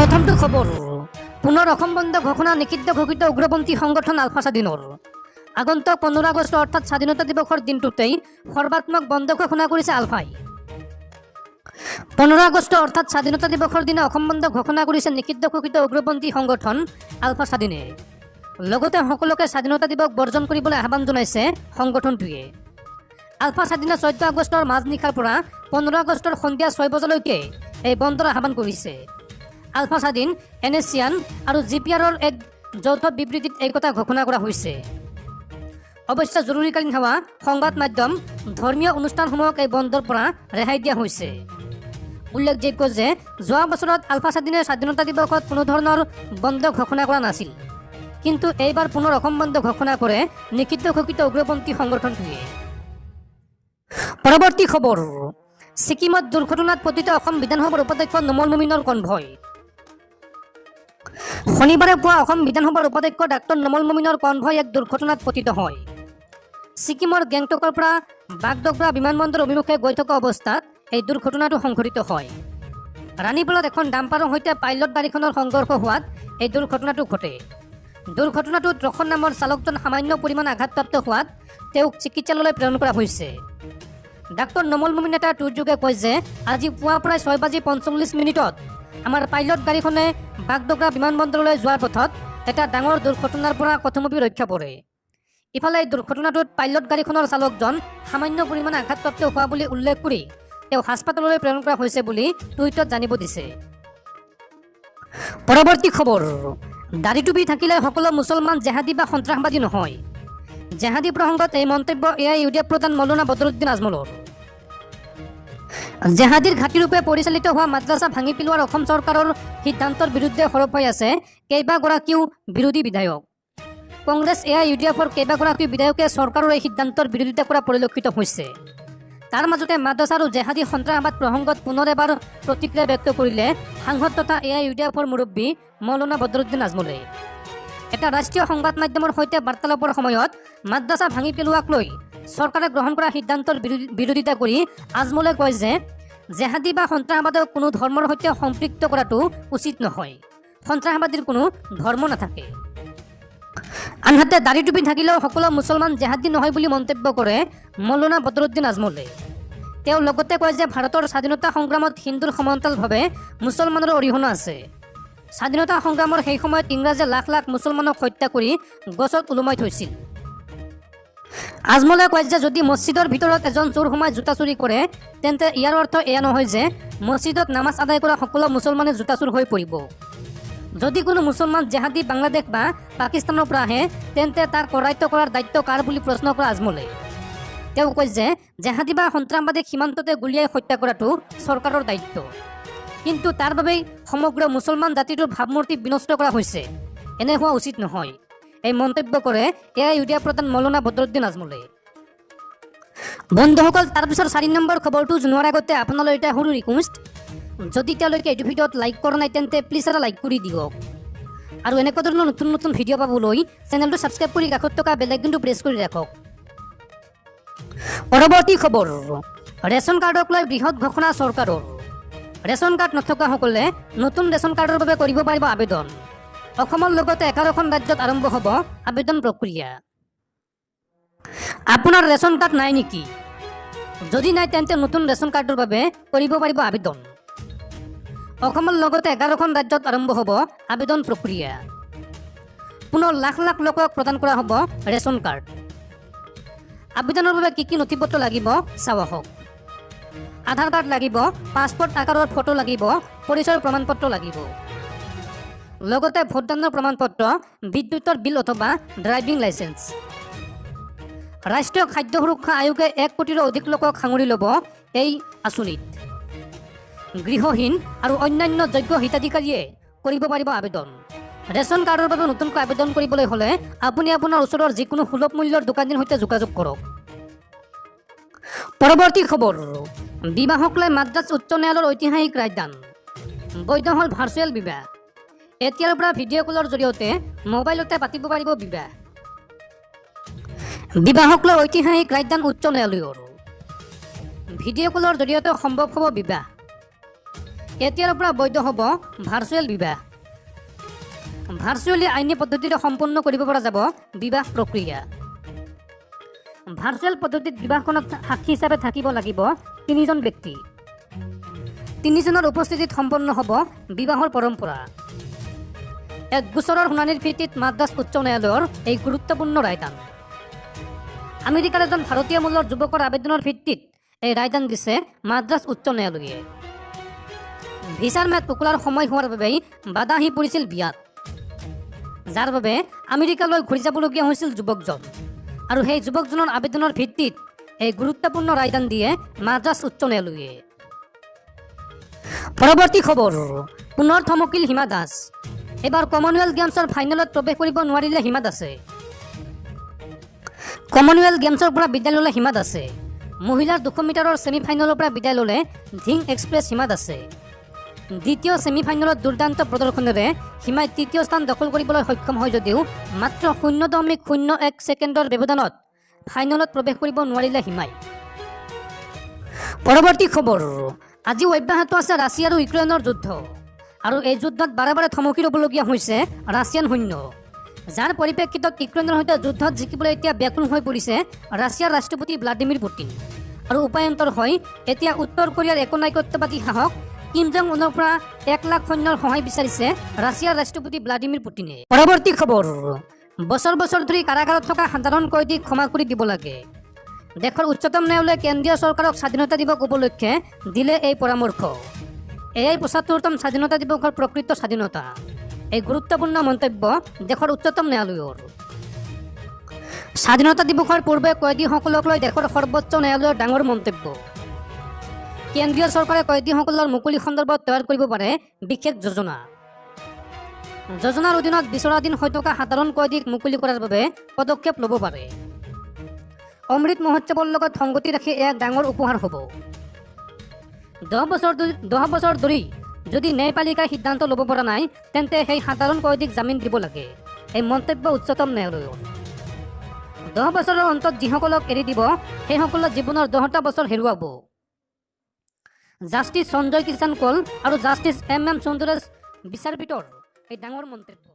প্ৰথমটো খবৰ পুনৰ অসম বন্ধ ঘোষণা নিষিদ্ধ ঘোষিত উগ্ৰপন্থী সংগঠন আলফা স্বাধীনৰ আগন্তুক 15 আগষ্ট অৰ্থাৎ স্বাধীনতা দিৱসৰ দিনটোতেই সৰ্বাত্মক বন্ধ ঘোষণা কৰিছে আলফাই। 15 আগষ্ট অৰ্থাৎ স্বাধীনতা দিৱসৰ দিনা অসম বন্ধ ঘোষণা কৰিছে নিষিদ্ধ ঘোষিত উগ্ৰপন্থী সংগঠন আলফা স্বাধীনে। লগতে সকলোকে স্বাধীনতা দিৱস বৰ্জন কৰিবলৈ আহ্বান জনাইছে সংগঠনটোৱে। আলফা স্বাধীনে 14 আগষ্টৰ মাজনিশাৰ পৰা 15 আগষ্টৰ সন্ধিয়া 6 বজালৈকে এই বন্ধৰ আহ্বান কৰিছে। আলফা স্বাধীন, এনএছিয়ান আৰু জিপিআৰৰ এক যৌথ বিবৃতিত এই কথা ঘোষণা কৰা হৈছে। অৱশ্যে জৰুৰীকালীন সেৱা, সংবাদ মাধ্যম, ধৰ্মীয় অনুষ্ঠানসমূহক এই বন্ধৰ পৰা ৰেহাই দিয়া হৈছে। উল্লেখযোগ্য যে যোৱা বছৰত আলফা স্বাধীনে স্বাধীনতা দিৱসত কোনো ধৰণৰ বন্ধ ঘোষণা কৰা নাছিল, কিন্তু এইবাৰ পুনৰ অসম বন্ধ ঘোষণা কৰে নিষিদ্ধ ঘোষিত উগ্ৰপন্থী সংগঠনটোৱে। পৰৱৰ্তী খবৰ, ছিকিমত দুৰ্ঘটনাত পতিত অসম বিধানসভাৰ উপাধ্যক্ষ নোমল মমিনৰ কনভয়। শনিবাৰে পুৱা অসম বিধানসভাৰ উপাধ্যক্ষ ডাক্তৰ নোমল মমিনৰ কনভয় এক দুৰ্ঘটনাত পতিত হয়। ছিকিমৰ গেংটকৰ পৰা বাগডোগৰা বিমানবন্দৰ অভিমুখে গৈ থকা অৱস্থাত এই দুৰ্ঘটনাটো সংঘটিত হয়। ৰাণীপুৰত এখন ডাম্পাৰৰ সৈতে পাইলট গাড়ীখনৰ সংঘৰ্ষ হোৱাত এই দুৰ্ঘটনাটো ঘটে। দুৰ্ঘটনাটোত ৰখন নামৰ চালকজন সামান্য পৰিমাণ আঘাতপ্ৰাপ্ত হোৱাত তেওঁক চিকিৎসালয়লৈ প্ৰেৰণ কৰা হৈছে। ডাক্তৰ নোমল মমিন এটা টুইটযোগে কয় যে আজি পুৱা প্ৰায় 6:45 আমাৰ পাইলট গাড়ীখনে বাগডোগৰা বিমানবন্দৰলৈ যোৱাৰ পথত এটা ডাঙৰ দুৰ্ঘটনাৰ পৰা কথমপি ৰক্ষা পৰে। ইফালে এই দুৰ্ঘটনাটোত পাইলট গাড়ীখনৰ চালকজন সামান্য পৰিমাণে আঘাতপ্ৰাপ্ত হোৱা বুলি উল্লেখ কৰি তেওঁ হাস্পতাললৈ প্ৰেৰণ কৰা হৈছে বুলি টুইটত জানিব দিছে। পৰৱৰ্তী খবৰ, দাড়ি টুপি থাকিলে সকলো মুছলমান জেহাদী বা সন্ত্ৰাসবাদী নহয়। জেহাদী প্ৰসংগত এই মন্তব্য AIUDF প্ৰধান মৌলানা বদৰুদ্দিন আজমলৰ। জেহাদীৰ ঘাটিৰূপে পৰিচালিত হোৱা মাদ্ৰাছা ভাঙি পেলোৱাৰ অসম চৰকাৰৰ সিদ্ধান্তৰ বিৰুদ্ধে সৰব হৈ আছে কেইবাগৰাকীও বিৰোধী বিধায়ক। কংগ্ৰেছ AIUDFৰ কেইবাগৰাকীও বিধায়কে চৰকাৰৰ এই সিদ্ধান্তৰ বিৰোধিতা কৰা পৰিলক্ষিত হৈছে। তাৰ মাজতে মাদ্ৰাছা আৰু জেহাদী সন্ত্ৰাসবাদ প্ৰসংগত পুনৰ এবাৰ প্ৰতিক্ৰিয়া ব্যক্ত কৰিলে সাংসদ তথা AIUDFৰ মুৰব্বী মৌলানা বদৰুদ্দিন আজমলে। এটা ৰাষ্ট্ৰীয় সংবাদ মাধ্যমৰ সৈতে বাৰ্তালাপৰ সময়ত মাদ্ৰাছা ভাঙি পেলোৱাক লৈ চৰকাৰে গ্ৰহণ কৰা সিদ্ধান্তৰ বিৰোধিতা কৰি আজমলে কয় যে জেহাদী বা সন্ত্ৰাসবাদক কোনো ধৰ্মৰ সৈতে সম্পৃক্ত কৰাটো উচিত নহয়। সন্ত্ৰাসবাদীৰ কোনো ধৰ্ম নাথাকে। আনহাতে দাড়ি টুপি থাকিলেও সকলো মুছলমান জেহাদী নহয় বুলি মন্তব্য কৰে মৌলানা বদৰুদ্দিন আজমলে। তেওঁ লগতে কয় যে ভাৰতৰ স্বাধীনতা সংগ্ৰামত হিন্দুৰ সমান্তৰালভাৱে মুছলমানৰ অৰিহণা আছে। স্বাধীনতা সংগ্ৰামৰ সেই সময়ত ইংৰাজে লাখ লাখ মুছলমানক হত্যা কৰি গছত ওলোমাই থৈছিল। আজমলে কয় যে যদি মছজিদৰ ভিতৰত এজন চোৰ সোমাই জোতা চুৰি কৰে তেন্তে ইয়াৰ অৰ্থ এয়া নহয় যে মছজিদত নামাজ আদায় কৰা সকলো মুছলমানে জোতা চোৰ হৈ পৰিব। যদি কোনো মুছলমান জেহাদী বাংলাদেশ বা পাকিস্তানৰ পৰা আহে তেন্তে তাৰ কৰায়ত্ব কৰাৰ দায়িত্ব কাৰ বুলি প্ৰশ্ন কৰা আজমলে। তেওঁ কয় যে জেহাদী বা সন্ত্ৰাসবাদীক সীমান্ততে গুলীয়াই হত্যা কৰাটো চৰকাৰৰ দায়িত্ব, কিন্তু তাৰ বাবেই সমগ্ৰ মুছলমান জাতিটোৰ ভাৱমূৰ্তি বিনষ্ট কৰা হৈছে, এনে হোৱা উচিত নহয়। এই মন্তব্য কৰে AIUDF প্ৰধান মৌলানা বদৰুদ্দিন আজমলে। বন্ধুসকল, তাৰপিছৰ 4 নম্বৰ খবৰটো জনোৱাৰ আগতে আপোনালৈ এটা সৰু ৰিকুৱেষ্ট, যদি তেওঁলোকে এইটো ভিডিঅ'ত লাইক কৰা নাই তেন্তে প্লিজ এটা লাইক কৰি দিয়ক আৰু এনেকুৱা ধৰণৰ নতুন নতুন ভিডিঅ' পাবলৈ চেনেলটো ছাবস্ক্ৰাইব কৰি কাষত থকা বেল আইকনটো প্ৰেছ কৰি ৰাখক। পৰৱৰ্তী খবৰ, ৰেচন কাৰ্ডক লৈ বৃহৎ ঘোষণা চৰকাৰৰ। ৰেচন কাৰ্ড নথকাসকলে নতুন ৰেচন কাৰ্ডৰ বাবে কৰিব পাৰিব আবেদন। অসমৰ লগতে 11খন ৰাজ্যত আৰম্ভ হ'ব আবেদন প্ৰক্ৰিয়া। আপোনাৰ ৰেচন কাৰ্ড নাই নেকি? যদি নাই তেন্তে নতুন ৰেচন কাৰ্ডৰ বাবে কৰিব পাৰিব আবেদন। অসমৰ লগতে 11খন ৰাজ্যত আৰম্ভ হ'ব আবেদন প্ৰক্ৰিয়া। পুনৰ লাখ লাখ লোকক প্ৰদান কৰা হ'ব ৰেচন কাৰ্ড। আবেদনৰ বাবে কি কি নথিপত্ৰ লাগিব চাওঁ আহক। আধাৰ কাৰ্ড লাগিব, পাছপোৰ্ট আকাৰৰ ফটো লাগিব, পৰিচয়ৰ প্ৰমাণ পত্ৰ লাগিব, লগতে ভোটদানৰ প্ৰমাণ পত্ৰ, বিদ্যুতৰ বিল অথবা ড্ৰাইভিং লাইচেন্স। ৰাষ্ট্ৰীয় খাদ্য সুৰক্ষা আয়োগে 1 কোটিৰো অধিক লোকক সাঙুৰি ল'ব এই আঁচনিত। গৃহহীন আৰু অন্যান্য যোগ্য হিতাধিকাৰীয়ে কৰিব পাৰিব আবেদন। ৰেচন কাৰ্ডৰ বাবে নতুনকৈ আবেদন কৰিবলৈ হ'লে আপুনি আপোনাৰ ওচৰৰ যিকোনো সুলভ মূল্যৰ দোকানীৰ সৈতে যোগাযোগ কৰক। পৰৱৰ্তী খবৰ, বিবাহক লৈ মাদ্ৰাজ উচ্চ ন্যায়ালয়ৰ ঐতিহাসিক ৰায়দান। বৈধ হ'ল ভাৰ্চুৱেল বিবাহ। এতিয়াৰ পৰা ভিডিঅ' কলৰ জৰিয়তে মোবাইলতে পাতিব পাৰিব বিবাহ। বিবাহক লৈ ঐতিহাসিক ৰায়দান উচ্চ ন্যায়ালয়ৰ। ভিডিঅ' কলৰ জৰিয়তে সম্ভৱ হ'ব বিবাহ। এতিয়াৰ পৰা বৈধ হ'ব ভাৰ্চুৱেল বিবাহ। ভাৰ্চুৱেলি আইনী পদ্ধতিৰে সম্পন্ন কৰিব পৰা যাব বিবাহ প্ৰক্ৰিয়া। ভাৰ্চুৱেল পদ্ধতিত বিবাহখনত সাক্ষী হিচাপে থাকিব লাগিব 3জন ব্যক্তি। 3জনৰ উপস্থিতিত সম্পন্ন হ'ব বিবাহৰ পৰম্পৰা। 1 বছৰৰ শুনানিৰ ভিত্তিত মাদ্ৰাজ উচ্চ ন্যায়ালয়ৰ এই গুৰুত্বপূৰ্ণ ৰায়দান। আমেৰিকাৰ এজন ভাৰতীয় মূলৰ যুৱকৰ আবেদনৰ ভিত্তিত এই ৰায়দান দিছে মাদ্ৰাজ উচ্চ ন্যায়ালয়ে। ভিছাৰ ম্যাদ উকলাৰ সময় হোৱাৰ বাবেই বাধা আহি পৰিছিল বিয়াত, যাৰ বাবে আমেৰিকালৈ ঘূৰি যাবলগীয়া হৈছিল যুৱকজন। আৰু সেই যুৱকজনৰ আবেদনৰ ভিত্তিত এই গুৰুত্বপূৰ্ণ ৰায়দান দিয়ে মাদ্ৰাজ উচ্চ ন্যায়ালয়ে। পৰৱৰ্তী খবৰ, পুনৰ থমকিল হিমা দাস। এবাৰ কমনৱেলথ গেমছৰ ফাইনেলত প্ৰৱেশ কৰিব নোৱাৰিলে হিমা দাসে। কমনৱেলথ গেমছৰ পৰা বিদায় ল'লে হিমা দাসে। মহিলাৰ 200 মিটাৰৰ ছেমিফাইনেলৰ পৰা বিদায় ল'লে ধিং এক্সপ্ৰেছ হিমা দাসে। দ্বিতীয় ছেমিফাইনেলত দুৰ্দান্ত প্ৰদৰ্শনেৰে হিমাই 3য় স্থান দখল কৰিবলৈ সক্ষম হয় যদিও মাত্ৰ 0.01 ছেকেণ্ডৰ ব্যৱধানত ফাইনেলত প্ৰৱেশ কৰিব নোৱাৰিলে হিমাই। পৰৱৰ্তী খবৰ, আজি অব্যাহত আছে ৰাছিয়া আৰু ইউক্ৰেইনৰ যুদ্ধ। আৰু এই যুদ্ধত বাৰে বাৰে থমকি ৰ'বলগীয়া হৈছে ৰাছিয়ান সৈন্য, যাৰ পৰিপ্ৰেক্ষিতত ইউক্ৰেইনৰ সৈতে যুদ্ধত জিকিবলৈ এতিয়া ব্যাকুল হৈ পৰিছে ৰাছিয়াৰ ৰাষ্ট্ৰপতি ভ্লাডিমিৰ পুটিন। আৰু উপায়ন্তৰ হয় এতিয়া উত্তৰ কোৰিয়াৰ একনায়কত্ববাদী শাসক কিম জং উনৰ পৰা 1 লাখ সৈন্যৰ সহায় বিচাৰিছে ৰাছিয়াৰ ৰাষ্ট্ৰপতি ভ্লাডিমিৰ পুটিনে। পৰৱৰ্তী খবৰ, বছৰ বছৰ ধৰি কাৰাগাৰত থকা সাধাৰণ কয়দীক ক্ষমা কৰি দিব লাগে। দেশৰ উচ্চতম ন্যায়ালয়ে কেন্দ্ৰীয় চৰকাৰক স্বাধীনতা দিৱস উপলক্ষে দিলে এই পৰামৰ্শ। এয়াই 75তম স্বাধীনতা দিৱসৰ প্ৰকৃত স্বাধীনতা। এই গুৰুত্বপূৰ্ণ মন্তব্য দেশৰ উচ্চতম ন্যায়ালয়ৰ। স্বাধীনতা দিৱসৰ পূৰ্বে কয়দীসকলক লৈ দেশৰ সৰ্বোচ্চ ন্যায়ালয়ৰ ডাঙৰ মন্তব্য। কেন্দ্ৰীয় চৰকাৰে কয়দীসকলৰ মুকলি সন্দৰ্ভত তৈয়াৰ কৰিব পাৰে বিশেষ যোজনা। যোজনাৰ অধীনত বিচৰাধীন হৈ থকা সাধাৰণ কয়দীক মুকলি কৰাৰ বাবে পদক্ষেপ ল'ব পাৰে। অমৃত মহোৎসৱৰ লগত সংগতি ৰাখি এক ডাঙৰ উপহাৰ হ'ব। 10 বছৰ ধৰি যদি ন্যায়পালিকাই সিদ্ধান্ত ল'ব পৰা নাই তেন্তে সেই সাধাৰণ কয়দীক জামিন দিব লাগে। এই মন্তব্য উচ্চতম ন্যায়ালয়ৰ। 10 বছৰৰ অন্তত যিসকলক এৰি দিব সেইসকলৰ জীৱনৰ 10টা বছৰ হেৰুৱাব। জাষ্টিছ সঞ্জয় কিষাণ কৌল আৰু জাষ্টিছ MM চৌধুৰীৰ বিচাৰপীঠৰ এই ডাঙৰ মন্তব্য।